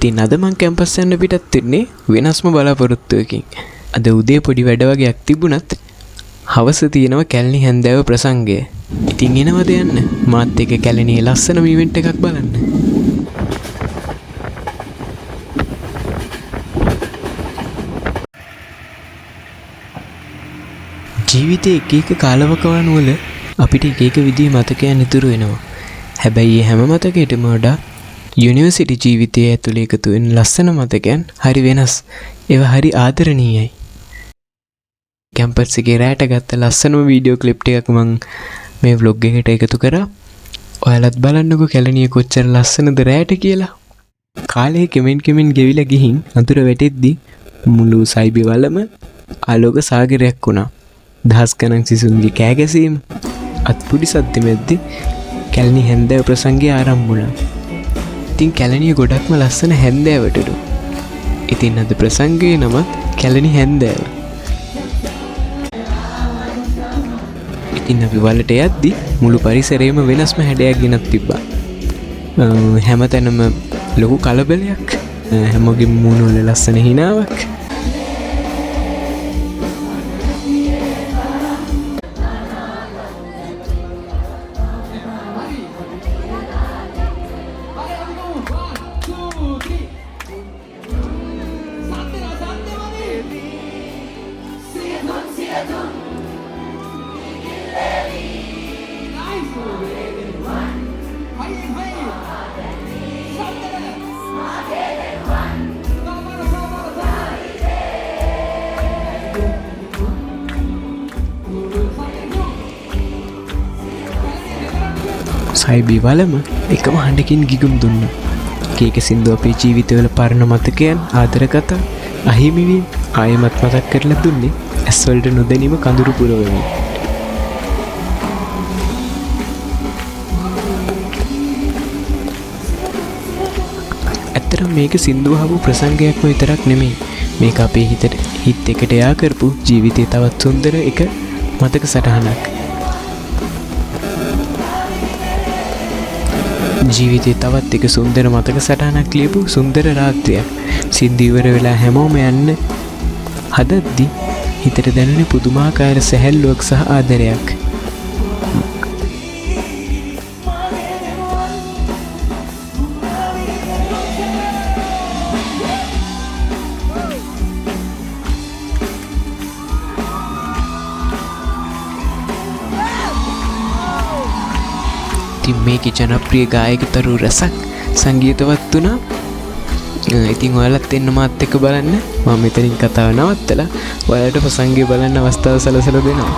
ඉතින් අද මං කැම්පස් යන්න පිටත් වෙන්නේ වෙනස්ම බලාපොරොත්තුවකින්. අද උදේ පොඩි වැඩ වගේක් තිබුණත් හවස තියෙනවා කැලණි හැන්දෑව ප්‍රසංගය. ඉතින් එනවද යන්න? මාත් එක්ක කැලණියේ ලස්සනම ඉවෙන්ට් එකක් බලන්න. ජීවිතේ එක එක කාලවකවානු වල අපිට එක එක විදිහේ මතකයන් ඉතුරු වෙනවා. හැබැයි මේ හැම මතකයකටම වඩා යුනිවර්සිටි ජීවිතයේ ඇතුළේ එකතු වෙන ලස්සන මතකයන් හරි වෙනස්. ඒවා හරි ආදරණීයයි. කැම්පස් එකේ රැට ගත්ත ලස්සනම වීඩියෝ ක්ලිප් එකක් මම මේ vlog එකට එකතු කරා. ඔයාලත් බලන්නකෝ කැලණිය කොච්චර ලස්සනද රැට කියලා. කාලේ කෙමෙන් ගෙවිලා ගිහින් අඳුර වැටෙද්දි මුළු සයිබි වලම ආලෝක සාගරයක් වුණා. දහස් ගණන් සිසුන්ගේ කෑ ගැසීම අත්පුඩි සද්ද මැද්දේ කැලණි හැන්දෑව ප්‍රසංගය ආරම්භ වුණා. ඉතින් කැලණිය ගොඩක්ම ලස්සන හැන්දෑවටලු. ඉතින් අද ප්‍රසංගයේ නමත් කැලණි හැන්දෑව. ඉතින් අපි වලට යද්දි මුළු පරිසරයම වෙනස්ම හැඩයක් ගෙනත් තිබ්බා. හැමතැනම ලොකු කලබලයක්. හැමෝගෙම මූණ වල ලස්සන හිනාවක්. සයිබි වලම එකම හඬකින් ගිගුම් දුන්නා. කීක සින්දු අපේ ජීවිතවල පරණ මතකයන් ආදර කතා අහිමිවීම ආයමත් මතක් කරලා දුන්නේ ඇස්වලට නොදැනීම කඳුරු පුරවමින්. ඇත්තටම මේක සින්දු අහපු ප්‍රසංගයක්ම විතරක් නෙමෙයි. මේක අපේ හිත එකට යා කරපු ජීවිතේ තවත් සුන්දර එක මතක සටහනක්. ජීවිතේ තවත් එක සුන්දර මතක සටහනක් ලියපු සුන්දර රාත්‍රියක්. සින්දු ඉවර වෙලා හැමෝම යන්න හදද්දි හිතට දැනුනේ පුදුමාකාර සැහැල්ලුවක් සහ ආදරයක්. ඉතින් මේකේ ජනප්‍රිය ගායකතරු රසක් සංගීතවත් වුණා. ඉතින් ඔයාලත් එන්න මාත් එක්ක බලන්න. මම මෙතනින් කතාව නවත්තලා ඔයාලට ප්‍රසංගය බලන්න අවස්ථාව සලසලා දෙනවා.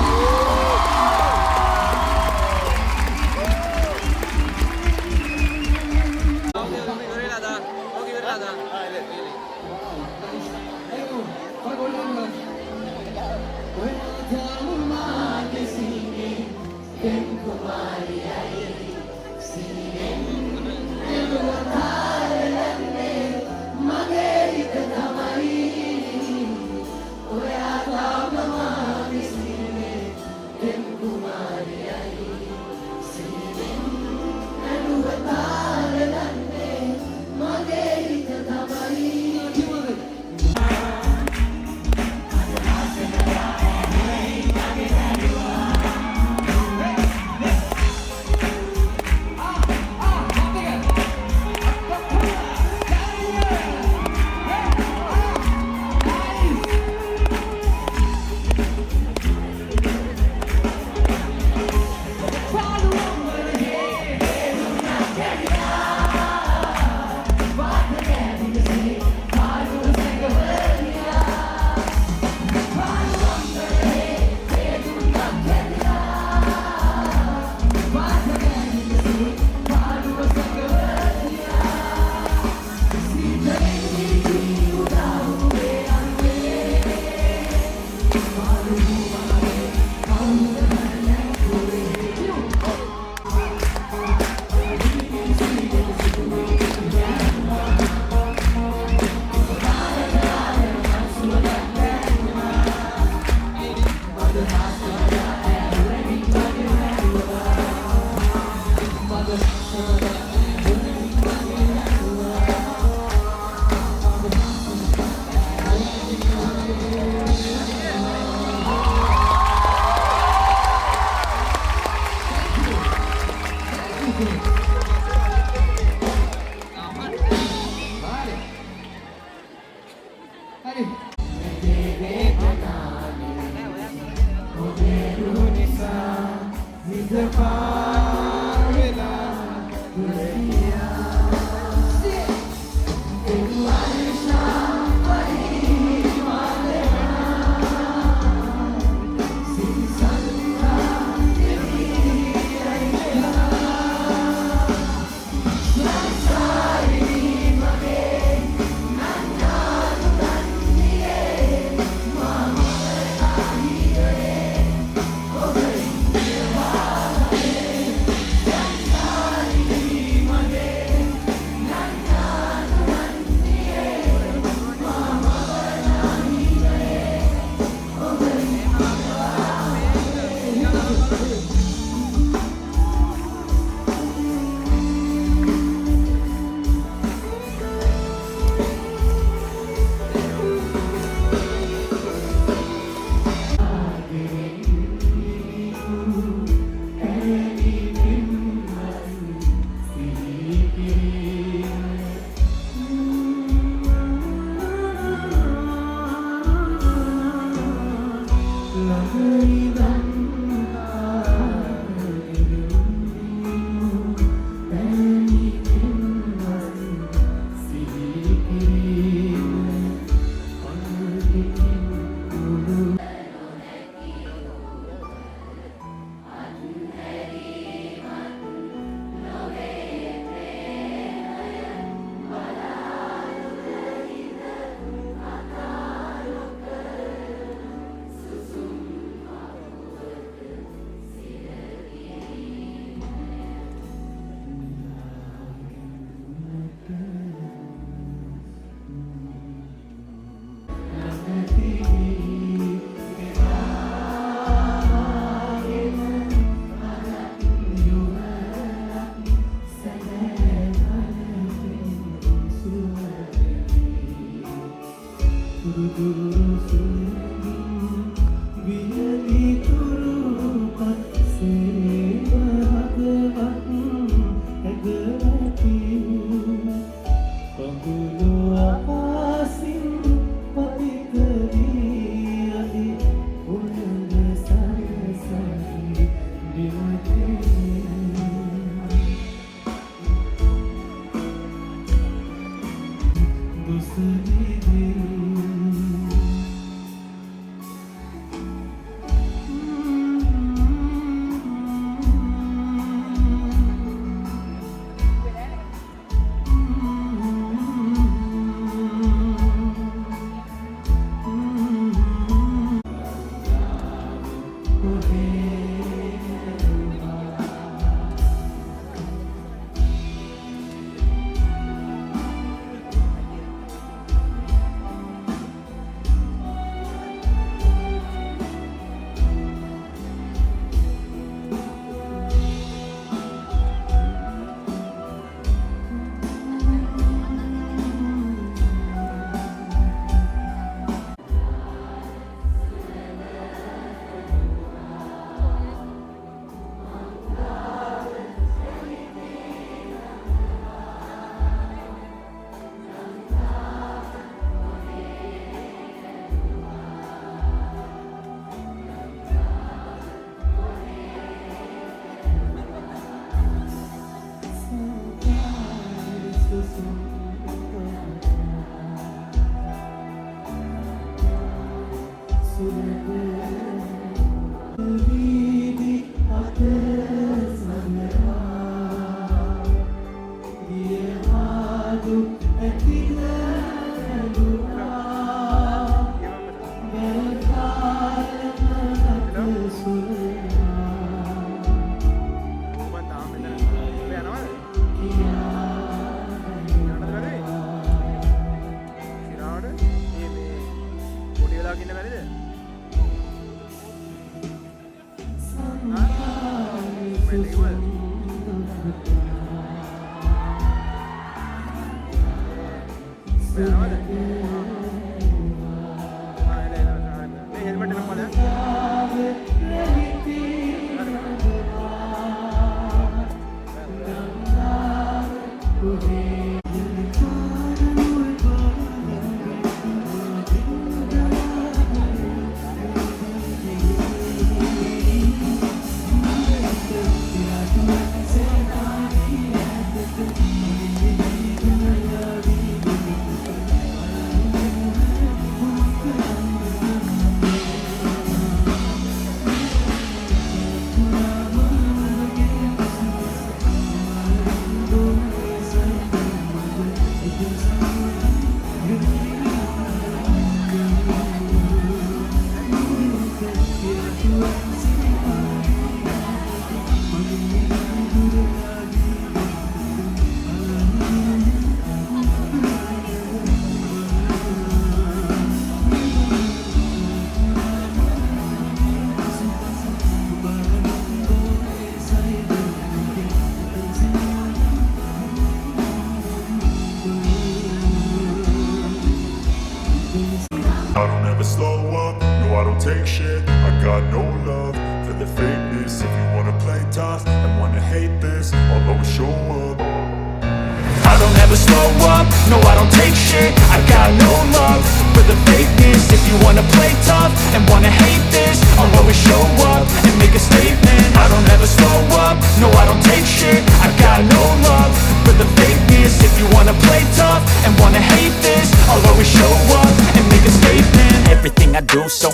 take shit. I got no love for the fakeness. If you wanna play tough and wanna hate this, I'll always show up. I don't ever slow up, no I don't take shit. I got no love for the fakeness. If you wanna play tough and wanna hate this, I'll always show up and make a statement. I don't ever slow up, no I don't take shit. I got no love for the fakeness. If you wanna play tough and wanna hate this, I'll always show up and make a statement. Everything I do so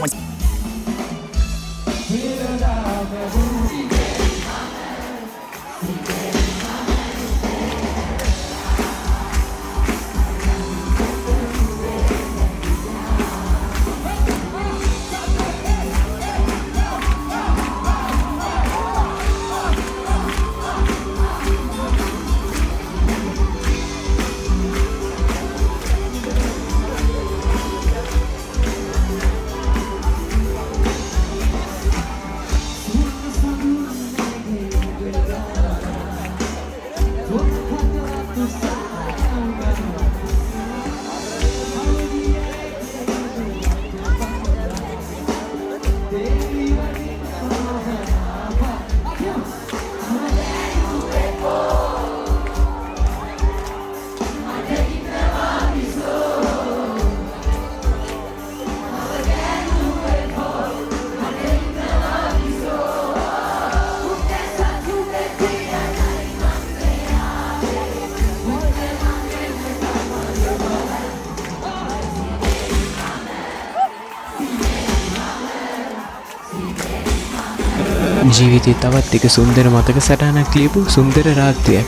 ජීවිතයේ තවත් එක සුන්දර මතක සටහනක් ලියපු සුන්දර රාත්‍රියක්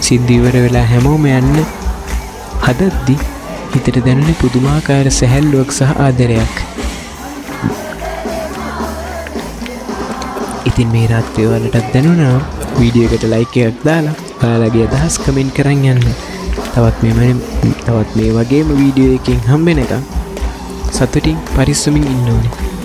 සිද්ධ ඉවර වෙලා හැමෝම යන්න හදද්දි හිතට දැනුනේ පුදුමාකාර සැහැල්ලුවක් සහ ආදරයක්. ඉතින් මේ රාත්‍රිය වලටත් දැනුණා වීඩියෝ එකට ලයික් එකක් දාලා ඔයාලගේ අදහස් කමෙන්ට් කරන් යන්න. තවත් මේ වගේම වීඩියෝ එකකින් හම්බෙනකම් සතුටින් පරිස්සමින් ඉන්න ඕනේ.